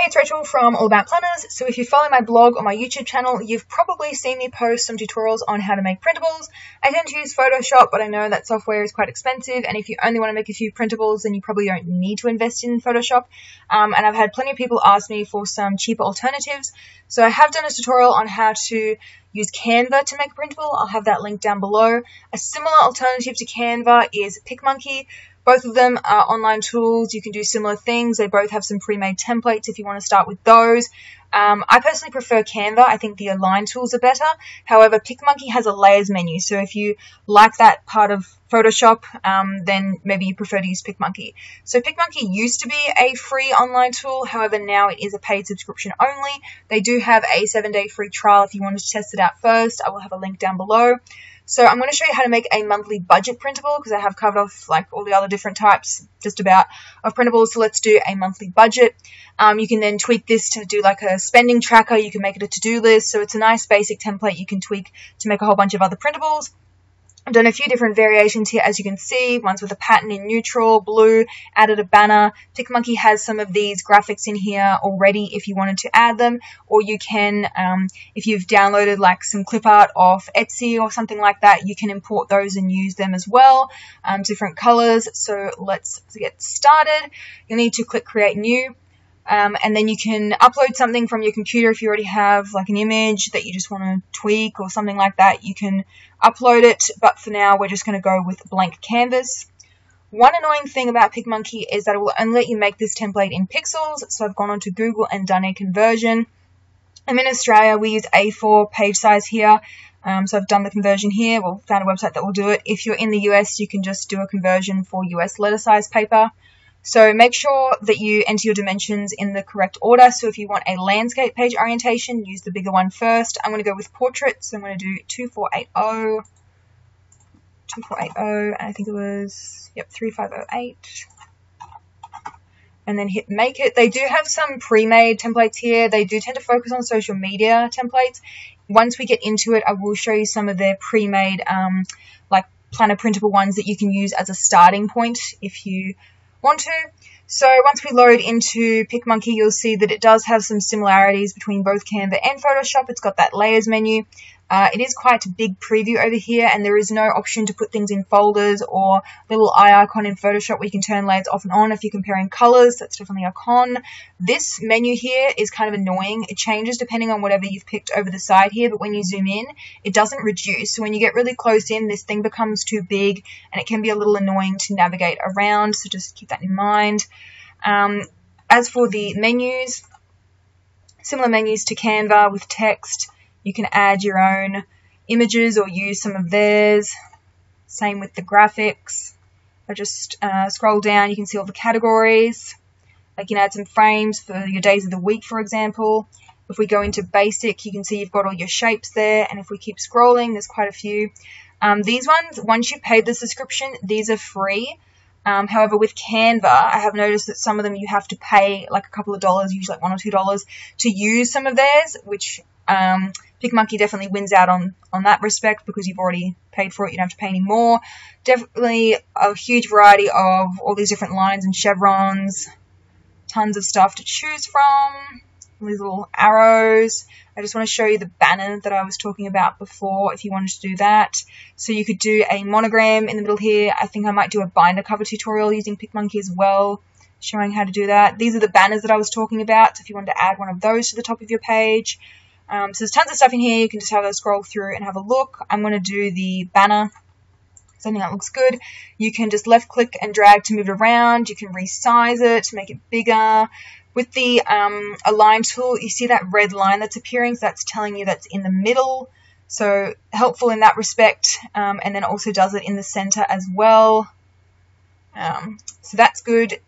Hey, it's Rachel from All About Planners. So if you follow my blog or my YouTube channel, you've probably seen me post some tutorials on how to make printables. I tend to use Photoshop, but I know that software is quite expensive, and if you only want to make a few printables, then you probably don't need to invest in Photoshop. And I've had plenty of people ask me for some cheaper alternatives. So I have done a tutorial on how to use Canva to make a printable. I'll have that link down below. A similar alternative to Canva is PicMonkey. Both of them are online tools. You can do similar things. They both have some pre-made templates if you want to start with those. I personally prefer Canva. I think the align tools are better. However, PicMonkey has a layers menu. So if you like that part of Photoshop, then maybe you prefer to use PicMonkey. So PicMonkey used to be a free online tool. However, now it is a paid subscription only. They do have a 7-day free trial if you wanted to test it out first. I will have a link down below. So I'm going to show you how to make a monthly budget printable because I have covered off like all the other different types just about of printables. So let's do a monthly budget. You can then tweak this to do like a spending tracker. You can make it a to-do list. So it's a nice basic template you can tweak to make a whole bunch of other printables. I've done a few different variations here, as you can see. One's with a pattern in neutral, blue, added a banner. PicMonkey has some of these graphics in here already if you wanted to add them, or you can, if you've downloaded like some clip art off Etsy or something like that, you can import those and use them as well. Different colors. So let's get started. You'll need to click Create New. And then you can upload something from your computer if you already have like an image that you just want to tweak or something like that. You can upload it, but for now we're just going to go with blank canvas. One annoying thing about PicMonkey is that it will only let you make this template in pixels, so I've gone onto Google and done a conversion. I'm in Australia, we use A4 page size here, so I've done the conversion here. We'll found a website that will do it. If you're in the US, you can just do a conversion for US letter size paper. So make sure that you enter your dimensions in the correct order. So if you want a landscape page orientation, use the bigger one first. I'm going to go with portrait, so I'm going to do 2480, and I think it was, 3508. And then hit make it. They do have some pre-made templates here. They do tend to focus on social media templates. Once we get into it, I will show you some of their pre-made, like planner printable ones that you can use as a starting point if you want to. So once we load into PicMonkey, you'll see that it does have some similarities between both Canva and Photoshop. It's got that layers menu. It is quite a big preview over here, and there is no option to put things in folders or little eye icon in Photoshop where you can turn layers off and on. If you're comparing colors, that's definitely a con. This menu here is kind of annoying. It changes depending on whatever you've picked over the side here, but when you zoom in, it doesn't reduce. So when you get really close in, this thing becomes too big, and it can be a little annoying to navigate around, so just keep that in mind. As for the menus, similar menus to Canva with text. You can add your own images or use some of theirs. Same with the graphics. I just scroll down, you can see all the categories. You can add some frames for your days of the week, for example. If we go into basic, you can see you've got all your shapes there. And if we keep scrolling, there's quite a few. These ones, once you've paid the subscription, these are free. However, with Canva, I have noticed that some of them you have to pay like a couple of dollars, usually like $1 or $2, to use some of theirs, which PicMonkey definitely wins out on that respect because you've already paid for it. You don't have to pay any more. Definitely a huge variety of all these different lines and chevrons. Tons of stuff to choose from. These little arrows. I just want to show you the banner that I was talking about before if you wanted to do that. So you could do a monogram in the middle here. I think I might do a binder cover tutorial using PicMonkey as well, showing how to do that. These are the banners that I was talking about. So if you wanted to add one of those to the top of your page. So there's tons of stuff in here. You can just have a scroll through and have a look. I'm going to do the banner. So I think that looks good. You can just left click and drag to move it around. You can resize it to make it bigger. With the align tool, you see that red line that's appearing. So that's telling you that's in the middle. So helpful in that respect. And then also does it in the center as well. So that's good.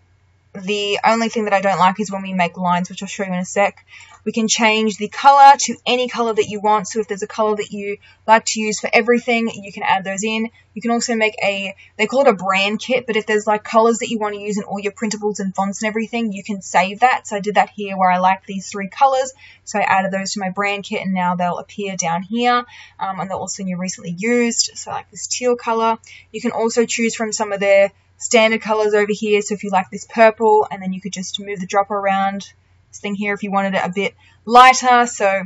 The only thing that I don't like is when we make lines, which I'll show you in a sec. We can change the color to any color that you want. So if there's a color that you like to use for everything, you can add those in. You can also make they call it a brand kit, but if there's like colors that you want to use in all your printables and fonts and everything, you can save that. So I did that here where I like these 3 colors. So I added those to my brand kit, and now they'll appear down here. And they're also in your recently used. So I like this teal color. You can also choose from some of their standard colors over here. So if you like this purple, and then you could just move the dropper around this thing here if you wanted it a bit lighter. So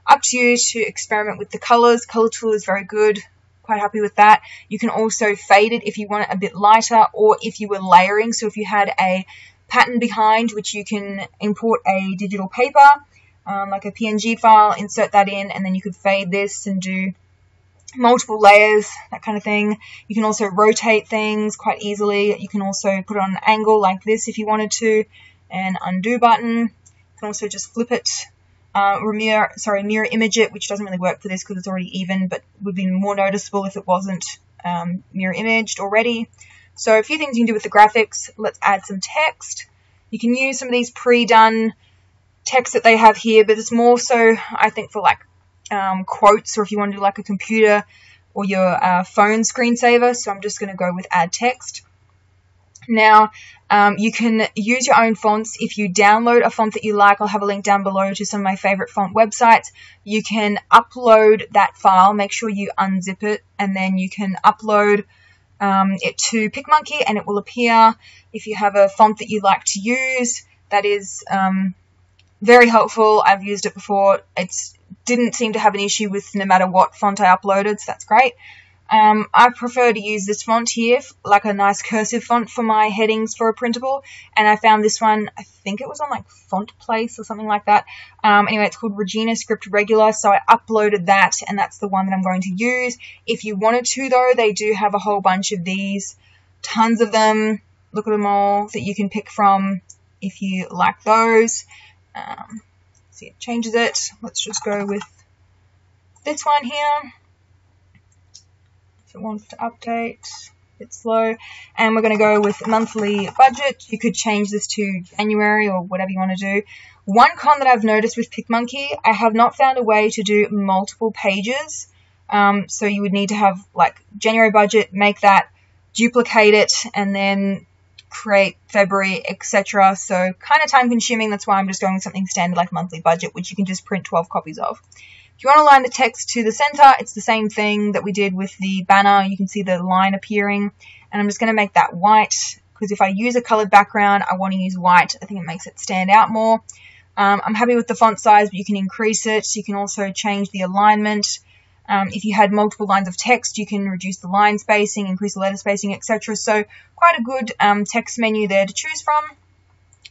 up to you to experiment with the colors. Color tool is very good. Quite happy with that. You can also fade it if you want it a bit lighter, or if you were layering. So if you had a pattern behind, which you can import a digital paper, like a PNG file, insert that in, and then you could fade this and do multiple layers, that kind of thing. You can also rotate things quite easily. You can also put it on an angle like this if you wanted to, and undo button. You can also just flip it, mirror image it, which doesn't really work for this because it's already even, but would be more noticeable if it wasn't mirror imaged already. So a few things you can do with the graphics. Let's add some text. You can use some of these pre-done text that they have here, but it's more so, I think, for like quotes, or if you want to do like a computer or your phone screensaver. So I'm just going to go with add text. Now, you can use your own fonts. If you download a font that you like, I'll have a link down below to some of my favorite font websites. You can upload that file, make sure you unzip it, and then you can upload it to PicMonkey, and it will appear. If you have a font that you like to use, that is very helpful. I've used it before. It didn't seem to have an issue with no matter what font I uploaded, so that's great. I prefer to use this font here, like a nice cursive font for my headings for a printable, and I found this one, I think it was on like Font Place or something like that. Anyway, it's called Regina Script Regular, so I uploaded that, and that's the one that I'm going to use. If you wanted to, though, they do have a whole bunch of these, tons of them. Look at them all that you can pick from if you like those. See, it changes it. Let's just go with this one here. If it wants to update, it's slow. And we're going to go with monthly budget. You could change this to January or whatever you want to do. One con that I've noticed with PicMonkey, I have not found a way to do multiple pages. So you would need to have like January budget, make that, duplicate it, and then create February, etc. So kind of time consuming. That's why I'm just going with something standard like monthly budget, which you can just print 12 copies of. If you want to align the text to the center, it's the same thing that we did with the banner. You can see the line appearing, and I'm just going to make that white, because if I use a colored background, I want to use white. I think it makes it stand out more. I'm happy with the font size, but you can increase it. You can also change the alignment. If you had multiple lines of text, you can reduce the line spacing, increase the letter spacing, etc. So quite a good text menu there to choose from.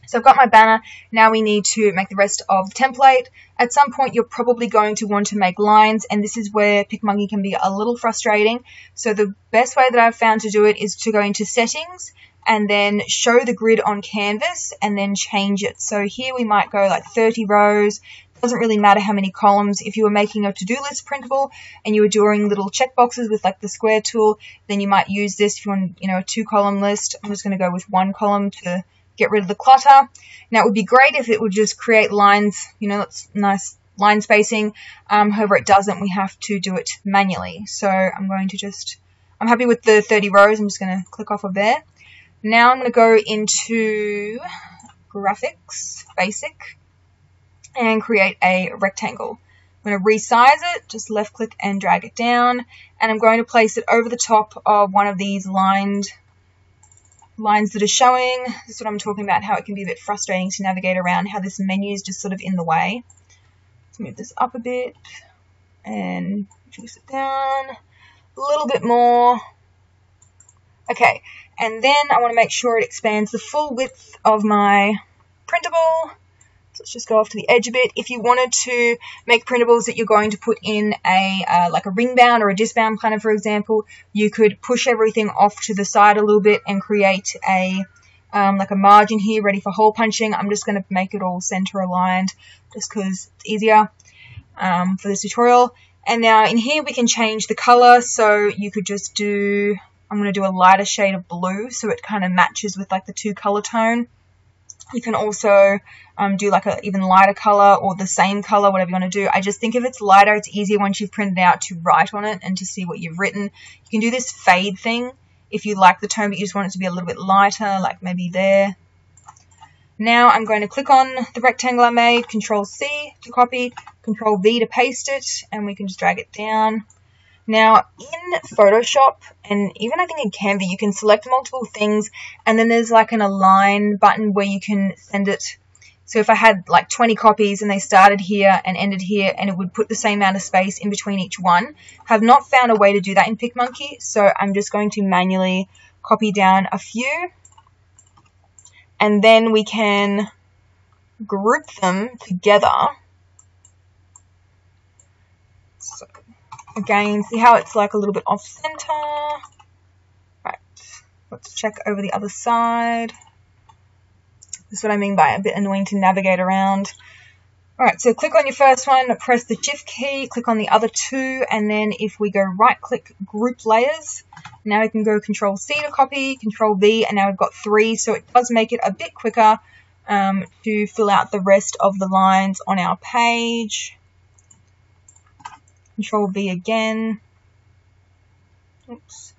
So I've got my banner. Now we need to make the rest of the template. At some point, you're probably going to want to make lines, and this is where PicMonkey can be a little frustrating. So the best way that I've found to do it is to go into settings and then show the grid on canvas and then change it. So here we might go like 30 rows. Doesn't really matter how many columns. If you were making a to-do list printable and you were doing little checkboxes with like the square tool, then you might use this. If you want, a 2-column list, I'm just going to go with 1 column to get rid of the clutter. Now, it would be great if it would just create lines, that's nice line spacing. However, it doesn't. We have to do it manually. So I'm happy with the 30 rows. I'm just going to click off of there. Now I'm going to go into graphics, basic, and create a rectangle. I'm going to resize it, just left click and drag it down, and I'm going to place it over the top of one of these lines that are showing. This is what I'm talking about, how it can be a bit frustrating to navigate around, how this menu is just sort of in the way. Let's move this up a bit and reduce it down a little bit more. Okay, and then I want to make sure it expands the full width of my printable. So let's just go off to the edge a bit. If you wanted to make printables that you're going to put in like a ring bound or a disc bound planner, for example, you could push everything off to the side a little bit and create like a margin here ready for hole punching. I'm just going to make it all center aligned just because it's easier for this tutorial. And now in here we can change the color. So you could just do, I'm going to do a lighter shade of blue so it kind of matches with like the 2 color tone. You can also do like a even lighter color or the same color, whatever you want to do. I just think if it's lighter, it's easier once you've printed out to write on it and to see what you've written. You can do this fade thing if you like the tone, but you just want it to be a little bit lighter, like maybe there. Now I'm going to click on the rectangle I made, Control-C to copy, Control-V to paste it, and we can just drag it down. Now, in Photoshop, and even I think in Canva, you can select multiple things, and then there's like an align button where you can send it So if I had like 20 copies and they started here and ended here, and it would put the same amount of space in between each one. Have not found a way to do that in PicMonkey, so I'm just going to manually copy down a few, and then we can group them together. So again, see how it's like a little bit off center? Right, let's check over the other side. This is what I mean by a bit annoying to navigate around. Alright, so click on your first one, press the Shift key, click on the other two, and then if we go right click group layers, now we can go Control C to copy, Control V, and now we've got 3, so it does make it a bit quicker to fill out the rest of the lines on our page. Control V again. Oops.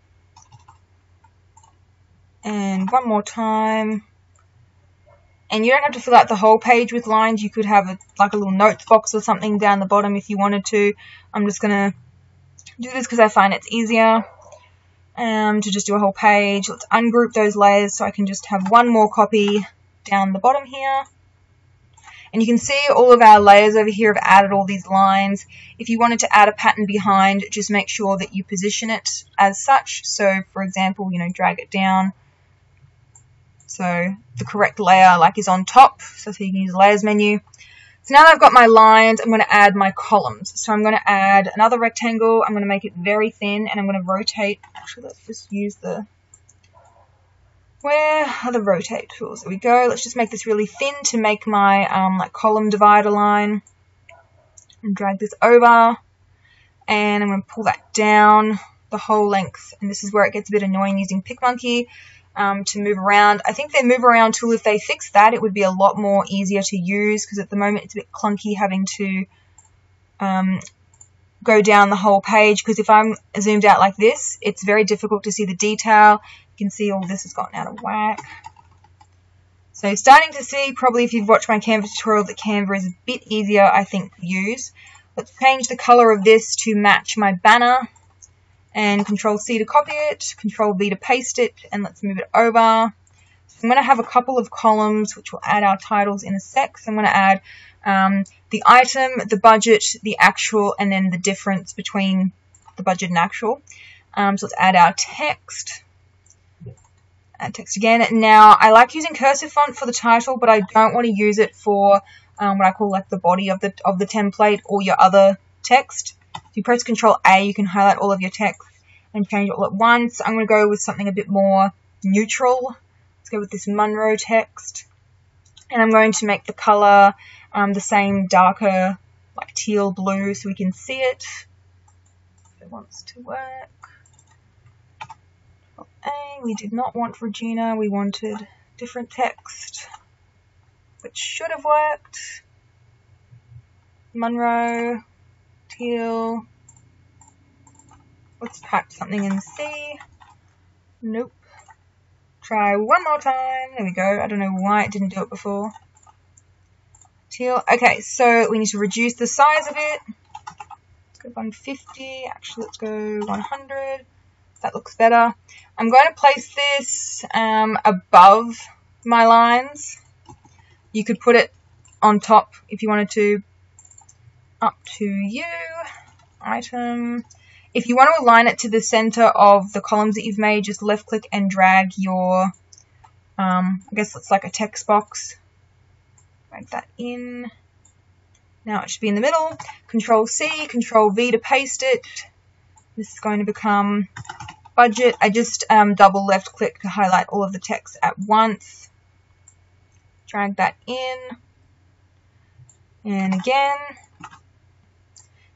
And one more time. And you don't have to fill out the whole page with lines. You could have like a little notes box or something down the bottom if you wanted to. I'm just going to do this because I find it's easier to just do a whole page. Let's ungroup those layers so I can just have one more copy down the bottom here. And you can see all of our layers over here have added all these lines. If you wanted to add a pattern behind, just make sure that you position it as such. So, for example, drag it down. So the correct layer is on top, so you can use the layers menu. So now that I've got my lines, I'm going to add my columns. So I'm going to add another rectangle. I'm going to make it very thin, and I'm going to rotate. Actually, let's just use where are the rotate tools? There we go. Let's just make this really thin to make my column divider line. And drag this over, and I'm going to pull that down the whole length. And this is where it gets a bit annoying using PicMonkey. To move around. I think their move around tool, if they fix that, it would be a lot more easier to use, because at the moment it's a bit clunky having to go down the whole page, because if I'm zoomed out like this, it's very difficult to see the detail. You can see all this has gotten out of whack. So starting to see, probably if you've watched my Canva tutorial, that Canva is a bit easier, I think, to use. Let's change the color of this to match my banner. And Control C to copy it, Control V to paste it, and let's move it over. So I'm going to have a couple of columns which will add our titles in a sec. So I'm going to add the item, the budget, the actual, and then the difference between the budget and actual. So let's add our text. Add text again. Now, I like using cursive font for the title, but I don't want to use it for what I call the body of the template or your other text. If you press Control A, you can highlight all of your text and change it all at once. I'm going to go with something a bit more neutral. Let's go with this Monroe text. And I'm going to make the color the same darker, teal blue, so we can see it. If it wants to work. Control A, we did not want Regina, we wanted different text, which should have worked. Monroe. Teal. Let's type something and see. Nope. Try one more time. There we go. I don't know why it didn't do it before. Teal. Okay, so we need to reduce the size of it. Let's go 150. Actually, let's go 100. That looks better. I'm going to place this above my lines. You could put it on top if you wanted to. Up to you. Item. If you want to align it to the center of the columns that you've made, just left click and drag your, I guess it's like a text box. Drag that in. Now it should be in the middle. Control C, Control V to paste it. This is going to become budget. I just double left click to highlight all of the text at once. Drag that in. And again.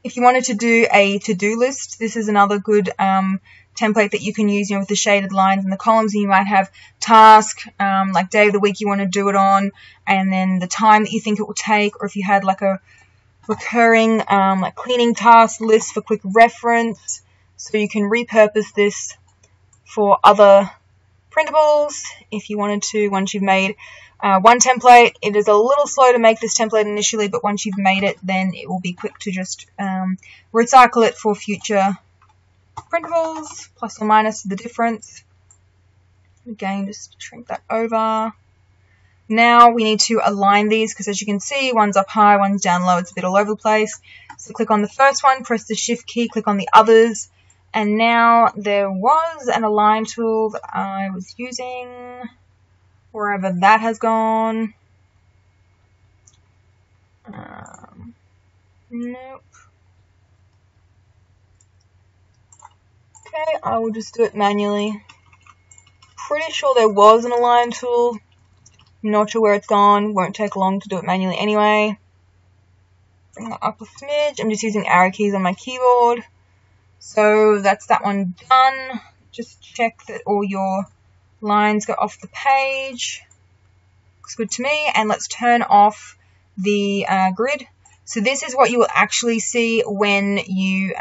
If you wanted to do a to-do list, this is another good template that you can use, with the shaded lines and the columns. And you might have task, like day of the week you want to do it on, and then the time that you think it will take, or if you had a recurring cleaning task list for quick reference. So you can repurpose this for other printables if you wanted to. Once you've made one template, it is a little slow to make this template initially, but once you've made it, then it will be quick to just recycle it for future printables, plus or minus the difference. Again, just shrink that over. Now we need to align these because, as you can see, one's up high, one's down low. It's a bit all over the place. So click on the first one, press the shift key, click on the others. And now there was an align tool that I was using, wherever that has gone. Nope. Okay, I will just do it manually. Pretty sure there was an align tool. Not sure where it's gone. Won't take long to do it manually anyway. Bring that up a smidge. I'm just using arrow keys on my keyboard. So that's that one done. Just check that all your lines go off the page. Looks good to me. And let's turn off the grid. So this is what you will actually see when you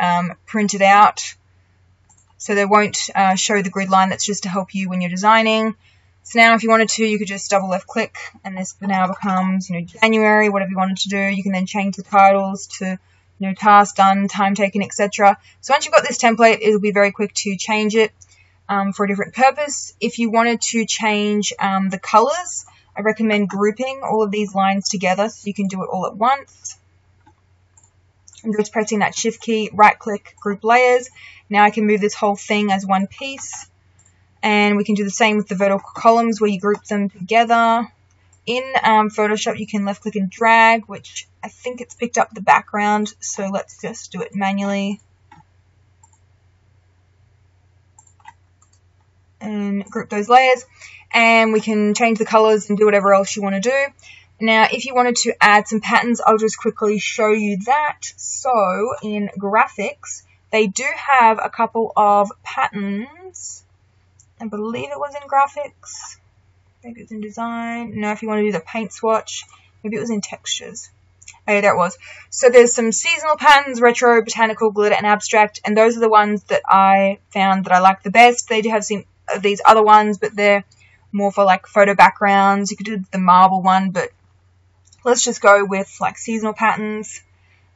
print it out. So they won't show the grid line. That's just to help you when you're designing. So now if you wanted to, you could just double left click and this now becomes, January, whatever you wanted to do. You can then change the titles to, task done, time taken, etc. So once you've got this template, it'll be very quick to change it for a different purpose. If you wanted to change the colors, I recommend grouping all of these lines together so you can do it all at once. I'm just pressing that shift key, right click, group layers. Now I can move this whole thing as one piece. And we can do the same with the vertical columns where you group them together. In Photoshop, you can left click and drag, which I think it's picked up the background. So let's just do it manually. And group those layers. And we can change the colors and do whatever else you want to do. Now, if you wanted to add some patterns, I'll just quickly show you that. So in graphics, they do have a couple of patterns. I believe it was in graphics. Maybe it was in design. No, if you want to do the paint swatch, maybe it was in textures. Oh, yeah, there it was. So there's some seasonal patterns, retro, botanical, glitter, and abstract. And those are the ones that I found that I like the best. They do have some of these other ones, but they're more for like photo backgrounds. You could do the marble one, but let's just go with like seasonal patterns.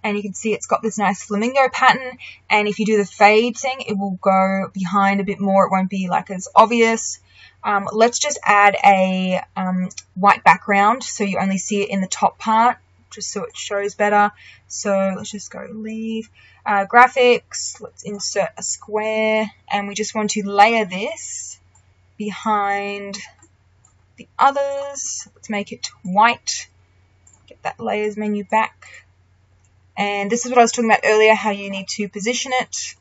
And you can see it's got this nice flamingo pattern. And if you do the fade thing, it will go behind a bit more. It won't be like as obvious. Let's just add a white background so you only see it in the top part, just so it shows better. So let's just go leave. Graphics, let's insert a square. And we just want to layer this behind the others. Let's make it white. Get that layers menu back. And this is what I was talking about earlier, how you need to position it.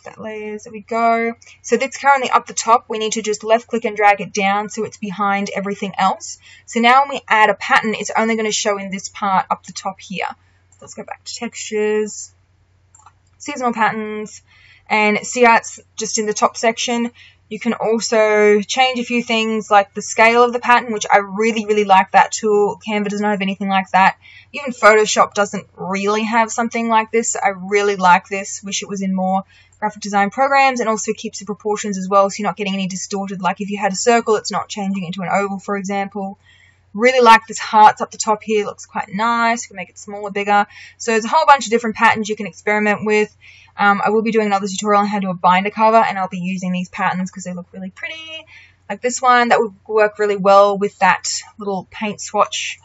That layers, there we go. So that's currently up the top. We need to just left click and drag it down so it's behind everything else. So now when we add a pattern, it's only going to show in this part up the top here. So let's go back to textures, seasonal patterns, and see how it's just in the top section. You can also change a few things like the scale of the pattern, which I really, really like that tool. Canva does not have anything like that. Even Photoshop doesn't really have something like this. I really like this. Wish it was in more graphic design programs, and also keeps the proportions as well, so you're not getting any distorted. Like if you had a circle, it's not changing into an oval, for example. Really like this hearts up the top here. Looks quite nice. You can make it smaller, bigger. So there's a whole bunch of different patterns you can experiment with. I will be doing another tutorial on how to do a binder cover, and I'll be using these patterns because they look really pretty. Like this one, that would work really well with that little paint swatch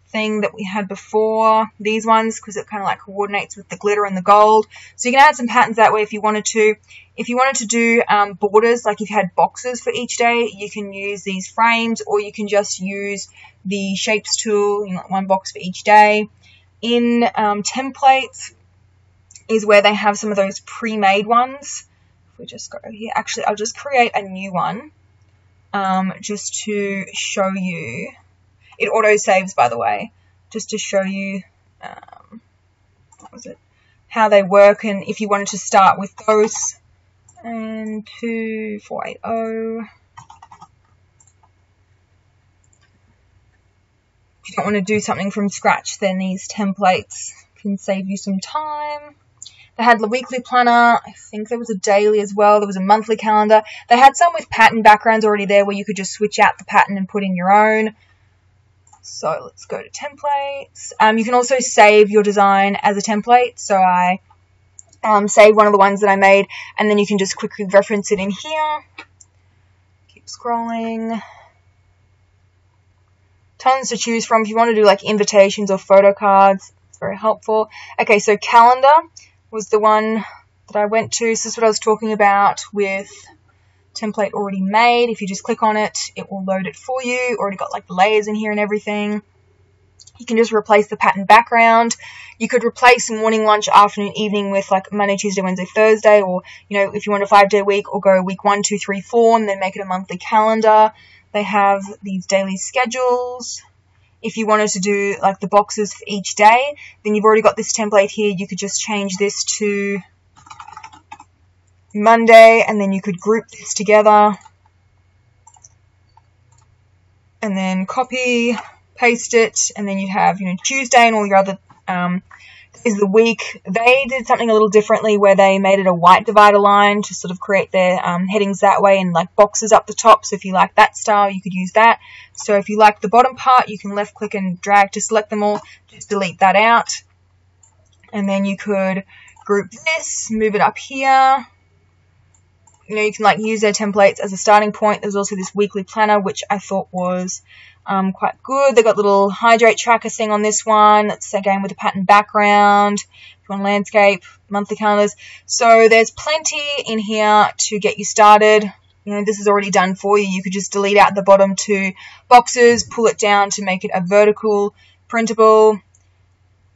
thing that we had before. These ones, because it kind of like coordinates with the glitter and the gold. So you can add some patterns that way if you wanted to. If you wanted to do borders, like if you had boxes for each day, you can use these frames, or you can just use the shapes tool, one box for each day. In templates is where they have some of those pre-made ones. If we just go here, actually I'll just create a new one just to show you. It auto saves, by the way, just to show you what was it, how they work, and if you wanted to start with those. And 2480. If you don't want to do something from scratch, then these templates can save you some time. They had the weekly planner. I think there was a daily as well. There was a monthly calendar. They had some with pattern backgrounds already there where you could just switch out the pattern and put in your own. So let's go to templates. You can also save your design as a template. So I save one of the ones that I made, and then you can just quickly reference it in here. Keep scrolling. tons to choose from. If you want to do like invitations or photo cards, it's very helpful. Okay, so calendar was the one that I went to. So this is what I was talking about with template already made. If you just click on it, it will load it for you. Already got like the layers in here and everything. You can just replace the pattern background. You could replace morning, lunch, afternoon, evening with like Monday, Tuesday, Wednesday, Thursday, or, you know, if you want a 5-day week, or go week 1, 2, 3, 4, and then make it a monthly calendar. They have these daily schedules. If you wanted to do like the boxes for each day, then you've already got this template here. You could just change this to Monday, and then you could group this together. And then copy, paste it, and then you'd have, you know, Tuesday and all your other is the week. They did something a little differently where they made it a white divider line to sort of create their headings that way, and like boxes up the top. So if you like that style, you could use that. So if you like the bottom part, you can left click and drag to select them all. Just delete that out. And then you could group this, move it up here. You know, you can like use their templates as a starting point. There's also this weekly planner, which I thought was quite good. They got little hydrate tracker thing on this one. It's again with a pattern background. If you want landscape, monthly calendars. So there's plenty in here to get you started. You know, this is already done for you. You could just delete out the bottom 2 boxes, pull it down to make it a vertical printable,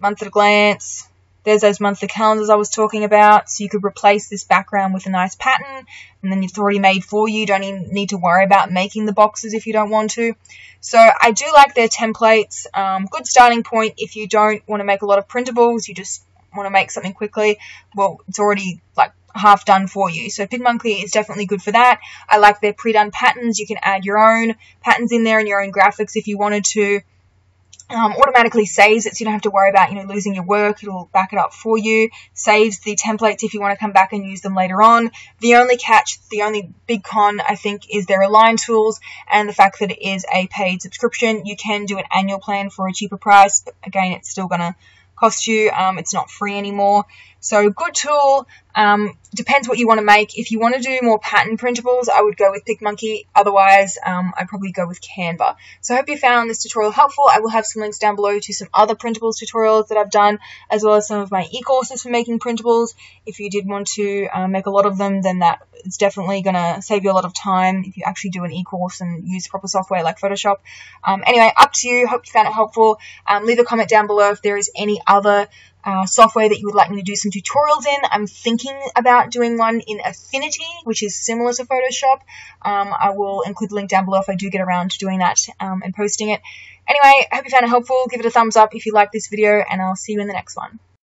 month at a glance. There's those monthly calendars I was talking about. So you could replace this background with a nice pattern, and then it's already made for you. You don't even need to worry about making the boxes if you don't want to. So I do like their templates. Good starting point if you don't want to make a lot of printables. You just want to make something quickly. Well, it's already like half done for you. So PicMonkey is definitely good for that. I like their pre-done patterns. You can add your own patterns in there and your own graphics if you wanted to. Automatically saves it, so you don't have to worry about, you know, losing your work. It'll back it up for you. Saves the templates if you want to come back and use them later on. The only catch, the only big con, I think, is their align tools and the fact that it is a paid subscription. You can do an annual plan for a cheaper price, but again, it's still going to cost you. It's not free anymore. So good tool. Depends what you want to make. If you want to do more pattern printables, I would go with PicMonkey. Otherwise, I'd probably go with Canva. So I hope you found this tutorial helpful. I will have some links down below to some other printables tutorials that I've done, as well as some of my e-courses for making printables. If you did want to make a lot of them, then that is definitely going to save you a lot of time if you actually do an e-course and use proper software like Photoshop. Anyway, up to you. Hope you found it helpful. Leave a comment down below if there is any other software that you would like me to do some tutorials in. I'm thinking about doing one in Affinity, which is similar to Photoshop. I will include the link down below if I do get around to doing that and posting it. Anyway, I hope you found it helpful. Give it a thumbs up if you like this video, and I'll see you in the next one.